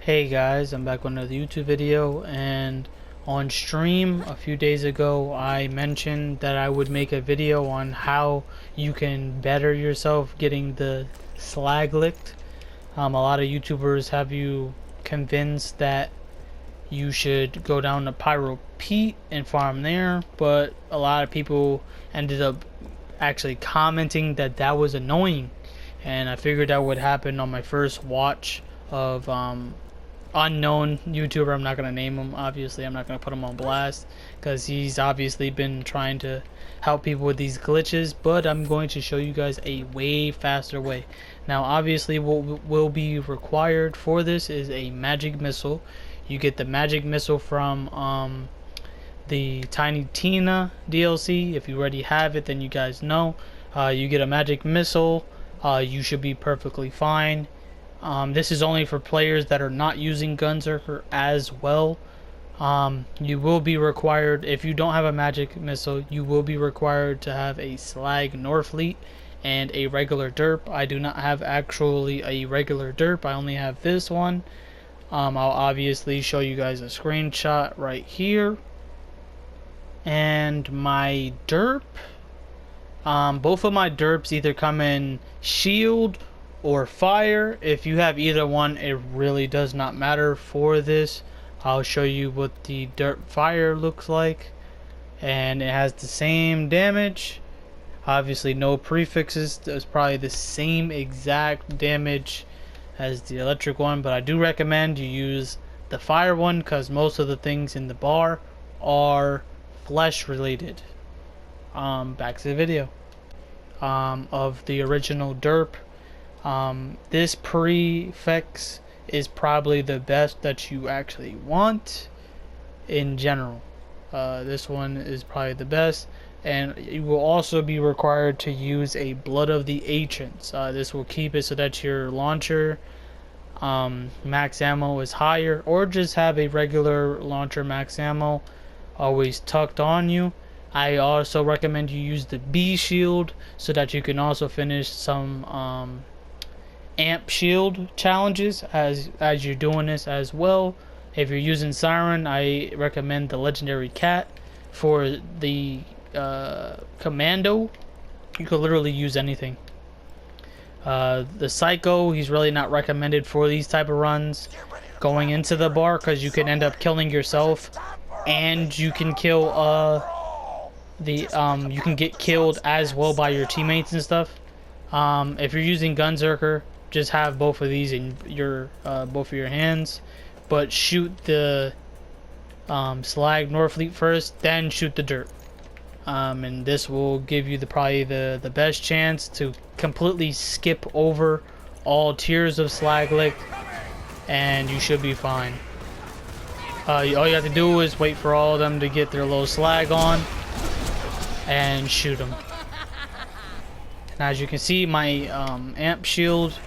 Hey guys, I'm back with another YouTube video, and on stream a few days ago I mentioned that I would make a video on how you can better yourself getting the slag licked. A lot of YouTubers have you convinced that you should go down to Pyro Pete and farm there, but a lot of people ended up actually commenting that that was annoying, and I figured that would happen on my first watch of unknown YouTuber. I'm not gonna name him, obviously. I'm not gonna put him on blast because he's obviously been trying to help people with these glitches, but I'm going to show you guys a way faster way. Now obviously what will be required for this is a magic missile. You get the magic missile from the Tiny Tina DLC. If you already have it, then you guys know. You get a magic missile, you should be perfectly fine. This is only for players that are not using Gunzerker as well. You will be required, if you don't have a magic missile, you will be required to have a slag Norfleet and a regular derp. I do not have actually a regular derp, I only have this one. I'll obviously show you guys a screenshot right here. And my derp, both of my derps either come in shield or fire. If you have either one, it really does not matter for this. I'll show you what the derp fire looks like, and it has the same damage, obviously no prefixes. It's probably the same exact damage as the electric one, but I do recommend you use the fire one because most of the things in the bar are flesh related. Back to the video of the original derp. This prefix is probably the best that you actually want in general. This one is probably the best, and you will also be required to use a Blood of the Ancients. This will keep it so that your launcher max ammo is higher, or just have a regular launcher max ammo always tucked on you. I also recommend you use the B shield so that you can also finish some amp shield challenges as you're doing this as well. If you're using Siren, I recommend the legendary cat. For the commando, you could literally use anything. The psycho, he's really not recommended for these type of runs going into the bar because you can end up killing yourself, and you can kill you can get killed as well by your teammates and stuff. If you're using Gunzerker, just have both of these in your both of your hands, but shoot the slag Norfleet first, then shoot the dirt, and this will give you probably the best chance to completely skip over all tiers of slag lick, and you should be fine. All you have to do is wait for all of them to get their little slag on and shoot them. And as you can see, my amp shield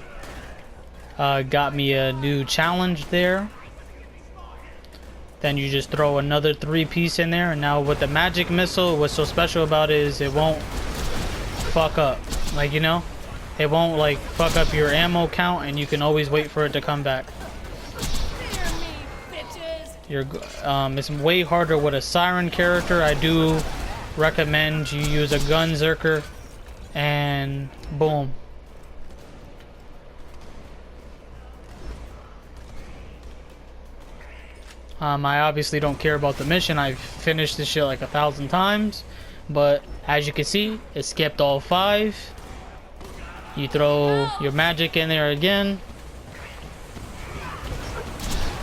got me a new challenge there. Then you just throw another 3-piece in there, and now with the magic missile, what's so special about it is it won't fuck up. Like, you know, it won't like fuck up your ammo count, and you can always wait for it to come back. It's way harder with a Siren character. I do recommend you use a Gunzerker, and boom. I obviously don't care about the mission. I've finished this shit like 1,000 times, but as you can see, it skipped all 5. You throw your magic in there again.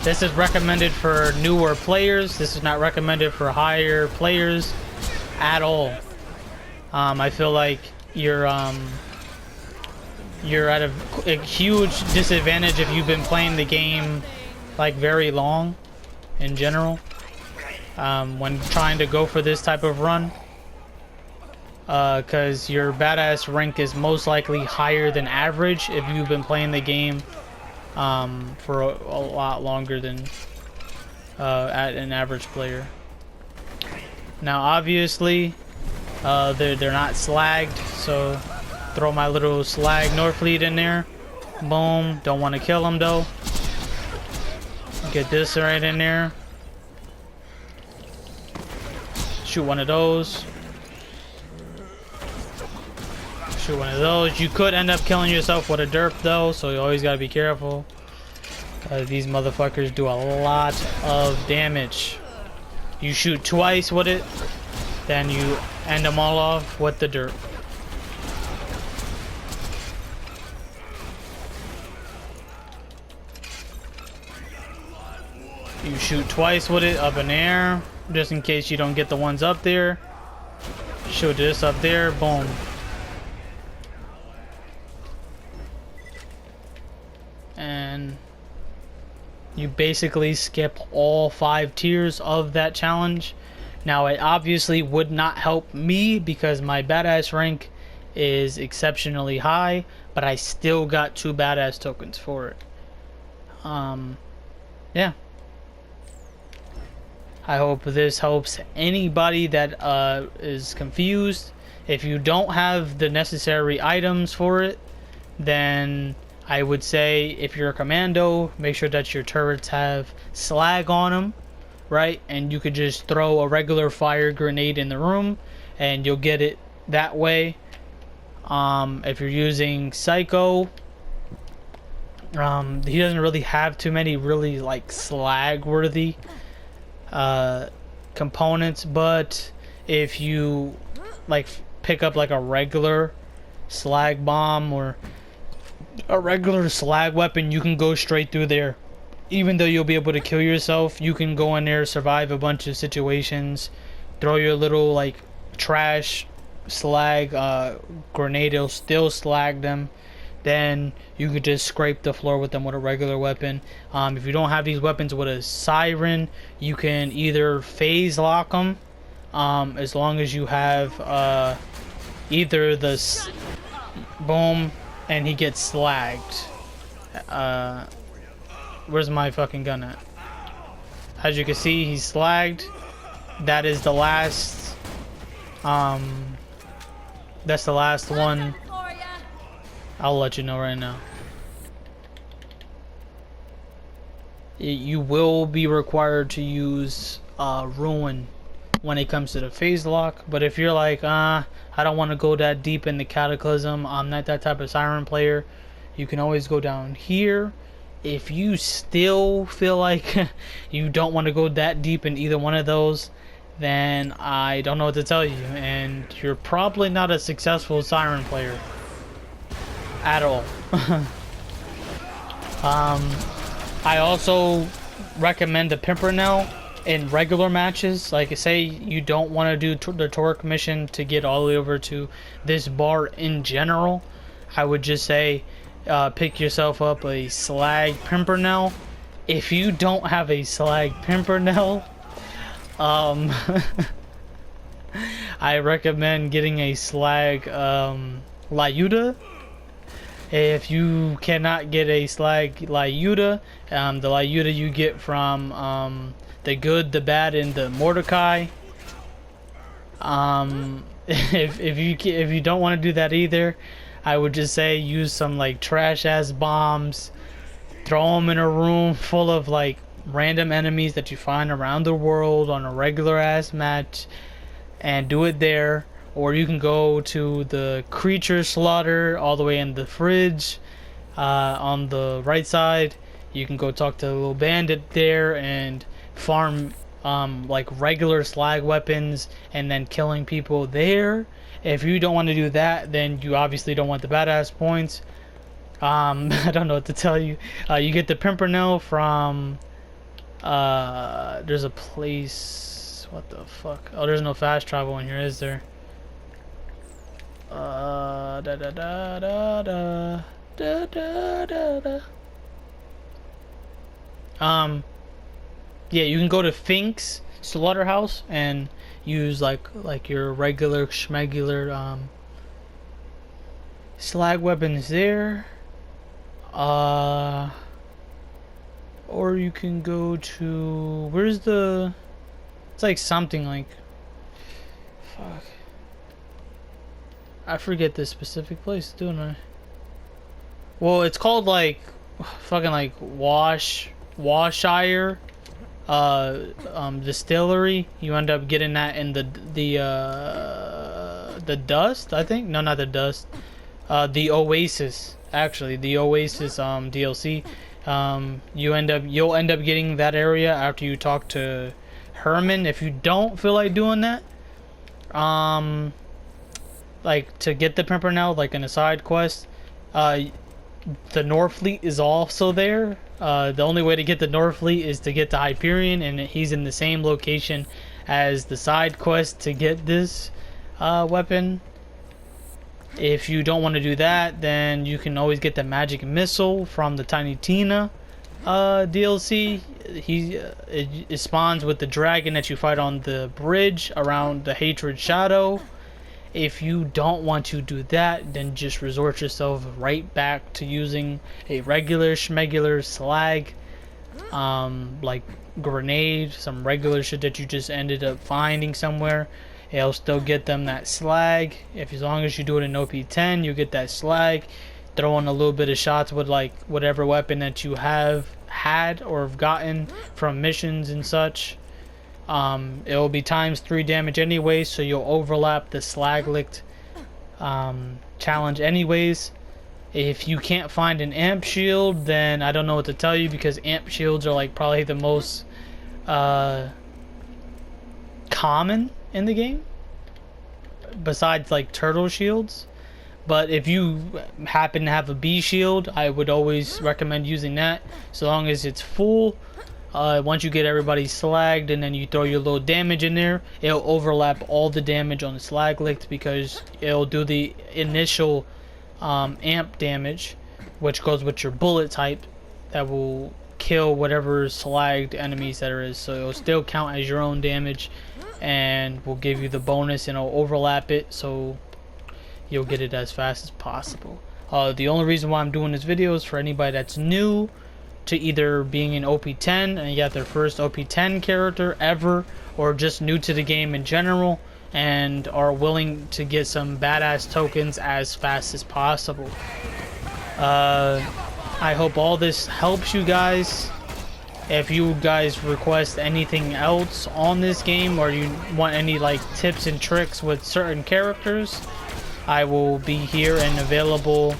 This is recommended for newer players. This is not recommended for higher players at all. I feel like you're at a huge disadvantage if you've been playing the game like very long in general, when trying to go for this type of run, because your badass rank is most likely higher than average if you've been playing the game for a lot longer than at an average player. Now obviously they're not slagged, so throw my little slag Norfleet in there. Boom. Don't want to kill him though. Get this right in there. Shoot one of those. Shoot one of those. You could end up killing yourself with a derp though, so you always gotta be careful. These motherfuckers do a lot of damage. You shoot twice with it, then you end them all off with the derp. You shoot twice with it up in the air, just in case you don't get the ones up there. Shoot this up there, boom. And you basically skip all 5 tiers of that challenge. Now it obviously would not help me because my badass rank is exceptionally high, but I still got 2 badass tokens for it. Yeah. I hope this helps anybody that is confused. If you don't have the necessary items for it, then I would say if you're a commando, make sure that your turrets have slag on them, right? And you could just throw a regular fire grenade in the room and you'll get it that way. If you're using Psycho, he doesn't really have too many really like slag worthy components, but if you like pick up like a regular slag bomb or a regular slag weapon, you can go straight through there. Even though you'll be able to kill yourself, you can go in there, survive a bunch of situations, throw your little like trash slag grenade, it'll still slag them. Then you could just scrape the floor with them with a regular weapon. If you don't have these weapons with a siren, you can either phase lock them, as long as you have either the boom and he gets slagged. Where's my fucking gun at? As you can see, he's slagged. That is the last. That's the last one. I'll let you know right now. You will be required to use ruin when it comes to the phase lock, but if you're like, I don't want to go that deep in the cataclysm, I'm not that type of siren player, you can always go down here. If you still feel like you don't want to go that deep in either one of those, then I don't know what to tell you, and you're probably not a successful siren player at all. I also recommend the Pimpernel in regular matches. Like, say you don't want to do the Torque mission to get all the way over to this bar in general, I would just say pick yourself up a slag Pimpernel. If you don't have a slag Pimpernel, I recommend getting a slag Lyuda. If you cannot get a slag Lyuda, the Lyuda you get from the Good, the Bad, and the Mordecai. If you don't want to do that either, I would just say use some like trash ass bombs, throw them in a room full of like random enemies that you find around the world on a regular ass match, and do it there. Or you can go to the creature slaughter all the way in the fridge on the right side. You can go talk to the little bandit there and farm like regular slag weapons and then killing people there. If you don't want to do that, then you obviously don't want the badass points. I don't know what to tell you. You get the Pimpernel from there's a place, what the fuck, oh, there's no fast travel in here, is there? Yeah, you can go to Fink's Slaughterhouse and use like your regular schmegular slag weapons there. Or you can go to, where's the, it's like something like, fuck, I forget this specific place, don't I? Well, it's called like fucking like Wash Washire distillery. You end up getting that in the dust, I think. No, not the dust. The Oasis, actually, the Oasis DLC. You'll end up getting that area after you talk to Herman. If you don't feel like doing that, like to get the Pimpernel, like in a side quest, the Norfleet is also there. The only way to get the Norfleet is to get to Hyperion, and he's in the same location as the side quest to get this weapon. If you don't want to do that, then you can always get the magic missile from the Tiny Tina DLC. It spawns with the dragon that you fight on the bridge around the Hatred Shadow. If you don't want to do that, then just resort yourself right back to using a regular schmegular slag, like grenade, some regular shit that you just ended up finding somewhere. It'll still get them that slag. As long as you do it in OP10, you get that slag. Throw in a little bit of shots with like whatever weapon that you have had or have gotten from missions and such. It'll be ×3 damage anyway, so you'll overlap the slag licked challenge anyways. If you can't find an amp shield, then I don't know what to tell you, because amp shields are like probably the most common in the game, besides like turtle shields. But if you happen to have a B shield, I would always recommend using that, so long as it's full. Once you get everybody slagged and then you throw your little damage in there, it'll overlap all the damage on the slag licked, because it'll do the initial amp damage, which goes with your bullet type, that will kill whatever slagged enemies there is. So it'll still count as your own damage and will give you the bonus, and it'll overlap it, so you'll get it as fast as possible. The only reason why I'm doing this video is for anybody that's new to either being in OP10 and you got their first OP10 character ever, or just new to the game in general and are willing to get some badass tokens as fast as possible. I hope all this helps you guys. If you guys request anything else on this game, or you want any like tips and tricks with certain characters, I will be here and available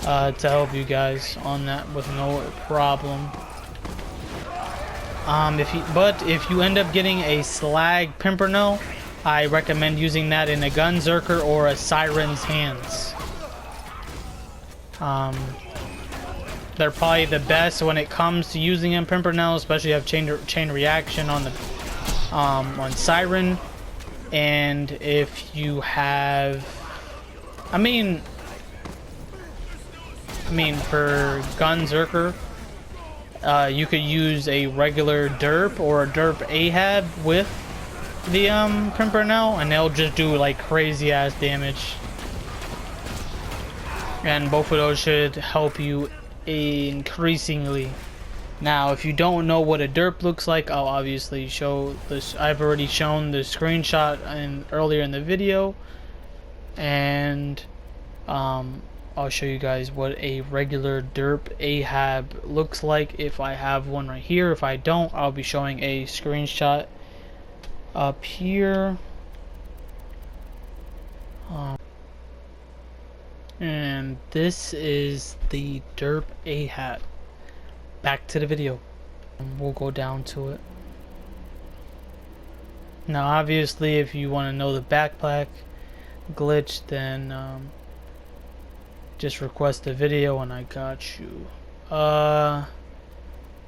to help you guys on that with no problem. If you end up getting a slag Pimpernel, I recommend using that in a Gunzerker or a Siren's Hands. They're probably the best when it comes to using a Pimpernel, especially if you have chain reaction on the on Siren. And if you have, I mean for Gunzerker, you could use a regular derp or a derp Ahab with the Pimpernel, and they'll just do like crazy ass damage. And both of those should help you increasingly. Now, if you don't know what a derp looks like, I'll obviously show this. I've already shown the screenshot earlier in the video, and I'll show you guys what a regular derp Ahab looks like if I have one right here. If I don't, I'll be showing a screenshot up here. And this is the derp Ahab. Back to the video. We'll go down to it. Now, obviously, if you want to know the backpack glitch, then just request a video and I got you.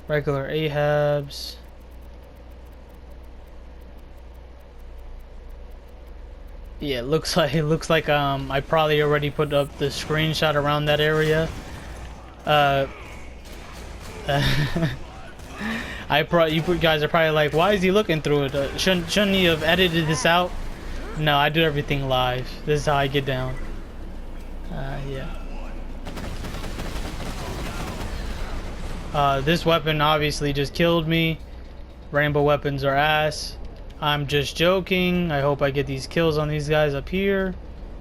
Regular Ahabs. Yeah, it looks like I probably already put up the screenshot around that area. You guys are probably like, why is he looking through it? Shouldn't he have edited this out? No, I do everything live. This is how I get down. Yeah. This weapon obviously just killed me. Rainbow weapons are ass. I'm just joking. I hope I get these kills on these guys up here.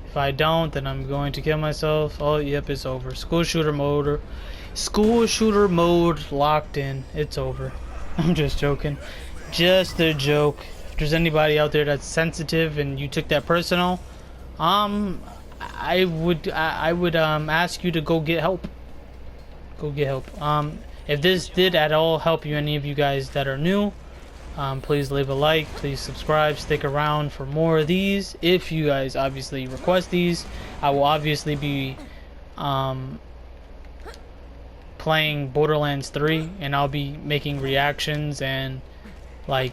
If I don't, then I'm going to kill myself. Oh, yep, it's over. School shooter mode. School shooter mode locked in. It's over. I'm just joking. Just a joke. If there's anybody out there that's sensitive and you took that personal, I would ask you to go get help. Go get help. If this did at all help you, any of you guys that are new, please leave a like, please subscribe, stick around for more of these. If you guys obviously request these, I will obviously be playing Borderlands 3, and I'll be making reactions, and like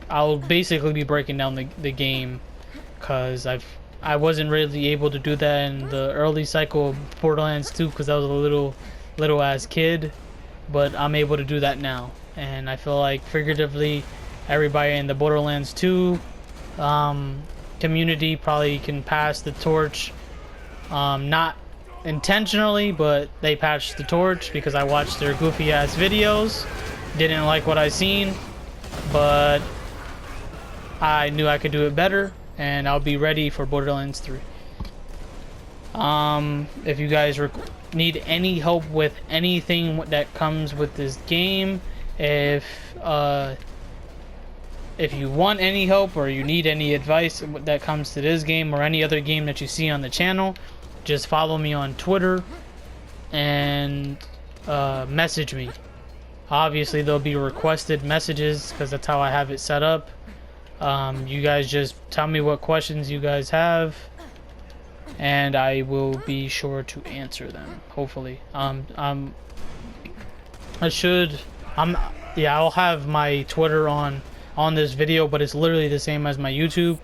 I'll basically be breaking down the game, because I wasn't really able to do that in the early cycle of Borderlands 2 because I was a little ass kid, but I'm able to do that now. And I feel like figuratively everybody in the Borderlands 2 community probably can pass the torch, not intentionally, but they patched the torch because I watched their goofy ass videos, didn't like what I seen, but I knew I could do it better, and I'll be ready for Borderlands 3. If you guys need any help with anything that comes with this game, if you want any help or you need any advice that comes to this game or any other game that you see on the channel, just follow me on Twitter and message me. Obviously there'll be requested messages because that's how I have it set up. You guys just tell me what questions you guys have, and I will be sure to answer them, hopefully. I'll have my Twitter on this video, but it's literally the same as my YouTube.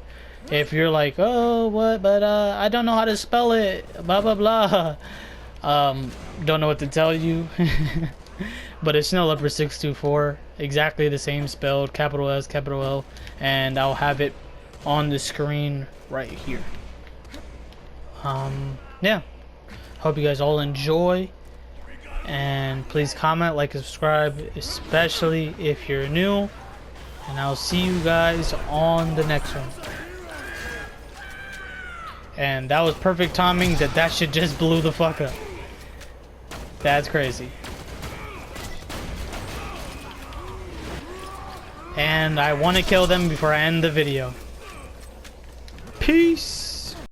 If you're like, oh, what, but I don't know how to spell it, blah blah blah, don't know what to tell you. But it's SNellUpper624, exactly the same spelled, capital S, capital L, and I'll have it on the screen right here. Yeah, hope you guys all enjoy, and please comment, like, and subscribe, especially if you're new, and I'll see you guys on the next one. And that was perfect timing, that shit just blew the fuck up. That's crazy. And I want to kill them before I end the video. Peace.